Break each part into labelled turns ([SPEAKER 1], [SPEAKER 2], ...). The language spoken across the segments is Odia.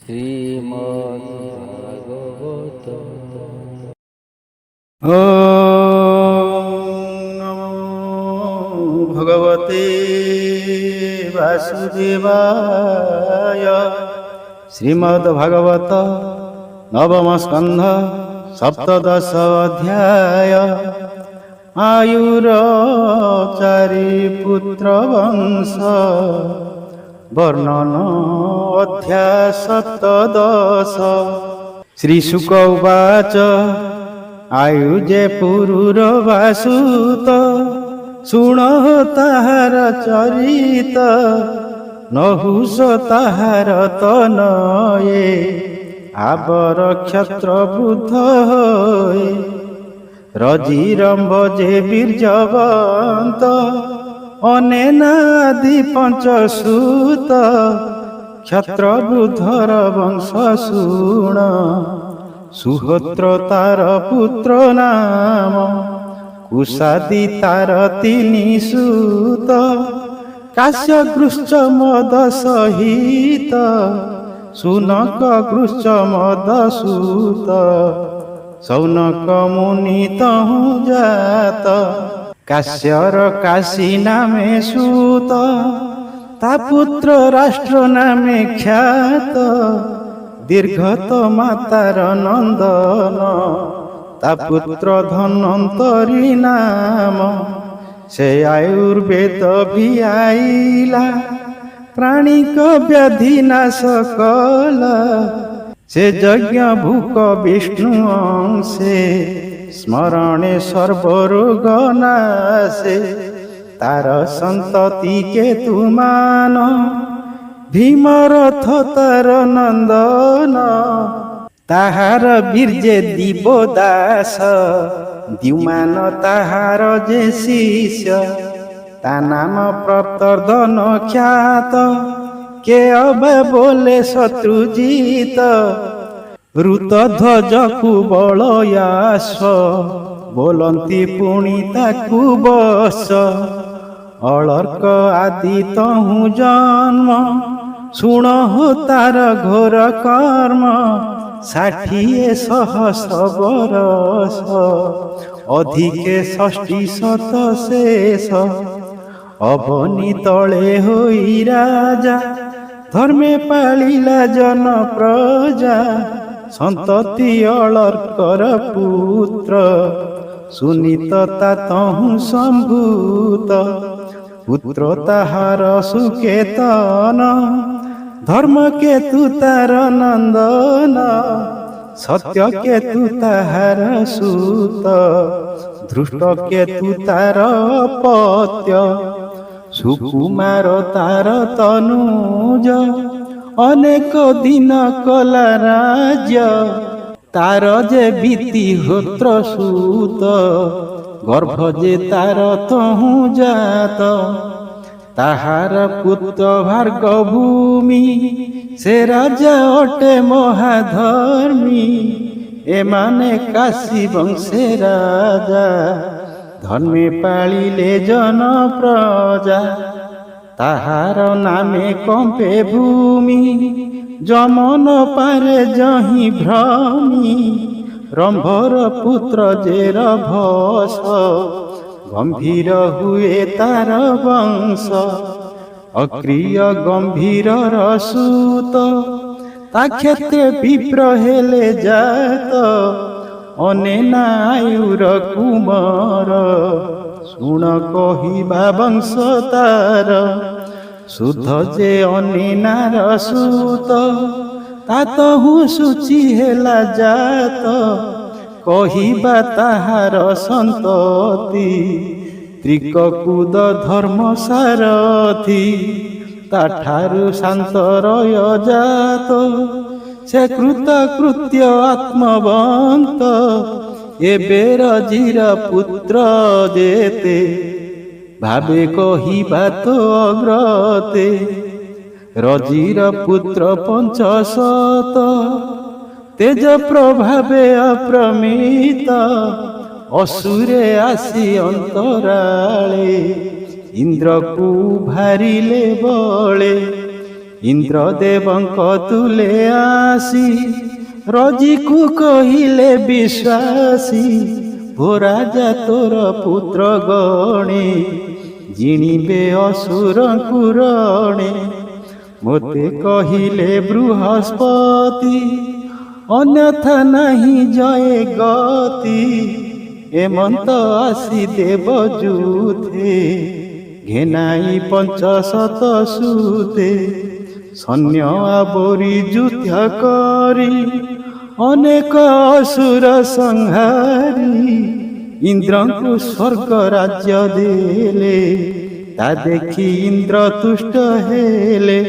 [SPEAKER 1] শ্রীমদ্ভাগবত।
[SPEAKER 2] নমো ভগবতে বাসুদেবায়। শ্রীমদ্ভাগবত নবম স্কন্ধ সপ্তদশ অধ্যায়। আয়ুর চারি পুত্র বংশ বর্ণন অধ্যায় সপ্তদশ। শ্রীশুক উবাচ আয়ুজে পুরুর বাসুত শুণ তাহার চরিত নহুষ তাহার তনয়ে আবর ক্ষত্র বুদ্ধ হয়ে রজিরম্ভ যে বীর্যবন্ত অনেনাদি পঞ্চসূত ক্ষত্র বুদ্ধর বংশ শুণ সুহোত্র তার পুত্র নাম কুশাদি তার তিনি সুত কাশ্য গৃশ্চ মদ সহিত সুনক গৃশ্চ মদ সুত সৌনক মুনি তহু জাত কাশ্যর কাশী নামে সুত তা পুত্র রাষ্ট্র নামে খ্যাত দীর্ঘত মাতার নন্দন তা পুত্র ধন্বন্তরী নাম সে আয়ুর্বেদ ভিয়াইলা প্রাণিক ব্যাধি নাশ কলা সে যজ্ঞ ভূক বিষ্ণু অংশে স্মরণে সর্বরোগ নাশে তার সন্ততি কেতু মান ভীমরথ তার নন্দন তাহার বীর্যে দিব দাস দ্যুমান তাহার যে শিষ্য তা নাম প্রত্যর্ধন খ্যাত কে অবে বলে শত্রুজিত ঋত ধ্বজ কুবলয়াস ବୋଲନ୍ତି ପୁଣି ତାକୁ ବସ ଅଳର୍କ ଆଦି ତହୁଁ ଜନ୍ମ ଶୁଣ ତାର ଘୋର କର୍ମ 60 ସହସ୍ର ବରଷ ଅଧିକେ 60 ଶେଷ ଅବନି ତଳେ ହୋଇ ରାଜା ଧର୍ମେ ପାଳିଲା ଜନ ପ୍ରଜା ସନ୍ତତି ଅଳର୍କର ପୁତ୍ର ସୁନିତ ତା ତହୁଁ ସମ୍ଭୂତ ପୁତ୍ର ତାହାର ସୁକେତନ ଧର୍ମ କେତୁ ତାର ନନ୍ଦନ ସତ୍ୟ କେତୁ ତାହାର ସୁତ ଧୃଷ୍ଟ କେତୁ ତାର ପତ୍ୟ ସୁକୁମାର ତାର ତନୁଜ ଅନେକ ଦିନ କଲା ରାଜ୍ୟ ତାର ଯେ ବିତି ହୋତ୍ର ସୁତ ଗର୍ଭ ଯେ ତାର ତହୁଁ ଜାତ ତାହାର ପୁତ୍ର ଭାର୍ଗ ଭୂମି ସେ ରାଜା ଅଟେ ମହାଧର୍ମୀ ଏମାନେ କାଶୀ ବଂଶେ ରାଜା ଧର୍ମେ ପାଳିଲେ ଜନ ପ୍ରଜା ତାହାର ନାମେ କମ୍ପେ ଭୂମି ଯମନ ପାରେ ଯହିଁ ଭ୍ରମୀ ରମ୍ଭର ପୁତ୍ର ଯେ ରଭସ ଗମ୍ଭୀର ହୁଏ ତାର ବଂଶ ଅକ୍ରିୟ ଗମ୍ଭୀରର ସୁତ ତା କ୍ଷେତ୍ରେ ବିପ୍ର ହେଲେ ଜାତ ଅନେନା ଆୟୁର କୁମର ଶୁଣ କହିବା ବଂଶ ତାର ଶୁଦ୍ଧ ଯେ ଅନେନାର ସୁତ ତା ତହୁଁ ସୂଚି ହେଲା ଜାତ କହିବା ତାହାର ସନ୍ତତି ତ୍ରିକକୁଦ ଧର୍ମ ସାରଥି ତାଠାରୁ ଶାନ୍ତରୟ ଜାତ ସେ କୃତ କୃତ୍ୟ ଆତ୍ମବନ୍ତ ଏବେ ରଜିର ପୁତ୍ର ଯେତେ ଭାବେ କହିବା ତ ଅଗ୍ରତେ ରଜିର ପୁତ୍ର ପଞ୍ଚଶତ ତେଜ ପ୍ରଭାବେ ଅପ୍ରମିତ ଅସୁରେ ଆସି ଅନ୍ତରାଳେ ଇନ୍ଦ୍ରକୁ ଭାରିଲେ ବଳେ ଇନ୍ଦ୍ରଦେବଙ୍କ ତୁଲେ ଆସି ରଜିକୁ କହିଲେ ବିଶ୍ୱାସୀ, ଭୋ ରାଜା ତୋର ପୁତ୍ର ଗଣେ ଜିଣିବେ ଅସୁରଙ୍କୁ ରଣେ। ମୋତେ କହିଲେ ବୃହସ୍ପତି ଅନ୍ୟଥା ନାହିଁ ଜୟ ଗତି, ଏମନ୍ତ ଆସି ଦେବ ଯୁଥେ ଘେନାଇ ପଞ୍ଚଶତ ସୁତେ। ସୈନ୍ୟ ଆବୋରି ଯୁଦ୍ଧ କରି ଅନେକ ଅସୁର ସଂହାରୀ, ଇନ୍ଦ୍ରଙ୍କୁ ସ୍ୱର୍ଗ ରାଜ୍ୟ ଦେଲେ ତା ଦେଖି ଇନ୍ଦ୍ର ତୁଷ୍ଟ ହେଲେ।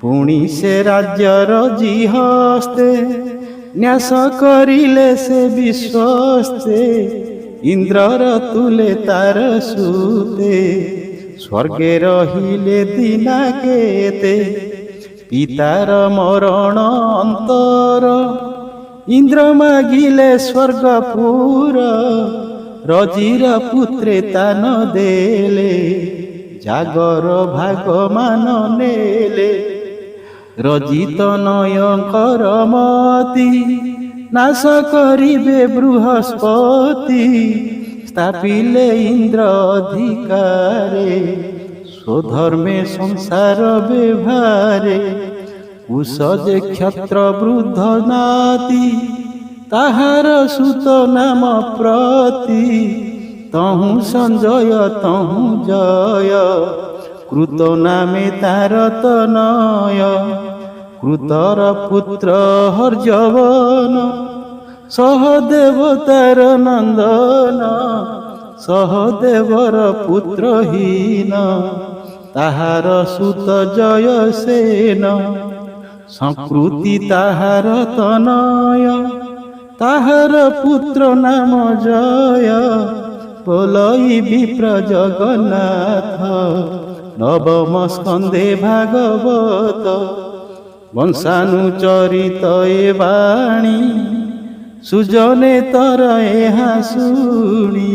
[SPEAKER 2] ପୁଣି ସେ ରାଜ୍ୟର ଜିହସ୍ତେ ନ୍ୟାସ କରିଲେ ସେ ବିଶ୍ୱସ୍ତେ, ଇନ୍ଦ୍ରର ତୁଲେ ତାର ସୁତେ। ସ୍ୱର୍ଗେ ରହିଲେ ଦିନା କେତେ ପିତାର ମରଣ ଅନ୍ତର, ଇନ୍ଦ୍ର ମାଗିଲେ ସ୍ୱର୍ଗପୁର ରଜିର ପୁତ୍ରେ ତାନ ଦେଲେ। ଜାଗର ଭାଗ ମାନ ନେଲେ ରଜିତ ନୟଙ୍କର ମତି, ନାଶ କରିବେ ବୃହସ୍ପତି ସ୍ଥାପିଲେ ଇନ୍ଦ୍ର ଅଧିକାରେ। ସ୍ୱଧର୍ମେ ସଂସାର ବ୍ୟବହାରେ କୁଶ ଯେ କ୍ଷତ୍ର ବୃଦ୍ଧ ନାତି, ତାହାର ସୁତ ନାମ ପ୍ରତି ତହୁଁ ସଞ୍ଜୟ ତହୁଁ ଜୟ। କୃତ ନାମେ ତାର ତନୟ, କୃତର ପୁତ୍ର ହର୍ଯବନ, ସହଦେବ ତାର ନନ୍ଦନ। ସହଦେବର ପୁତ୍ର ହୀନ, ତାହାର ସୁତ ଜୟସେନ। ସଂକୃତି ତାହାର ତନୟ, ତାହାର ପୁତ୍ର ନାମ ଜୟ। ବୋଲଇ ବିପ୍ର ଜଗନ୍ନାଥ, ନବମ ସ୍କନ୍ଧେ ଭାଗବତ। ବଂଶାନୁଚରିତ ଏ ବାଣୀ, ସୁଜନେ ତର ଏହା ଶୁଣି।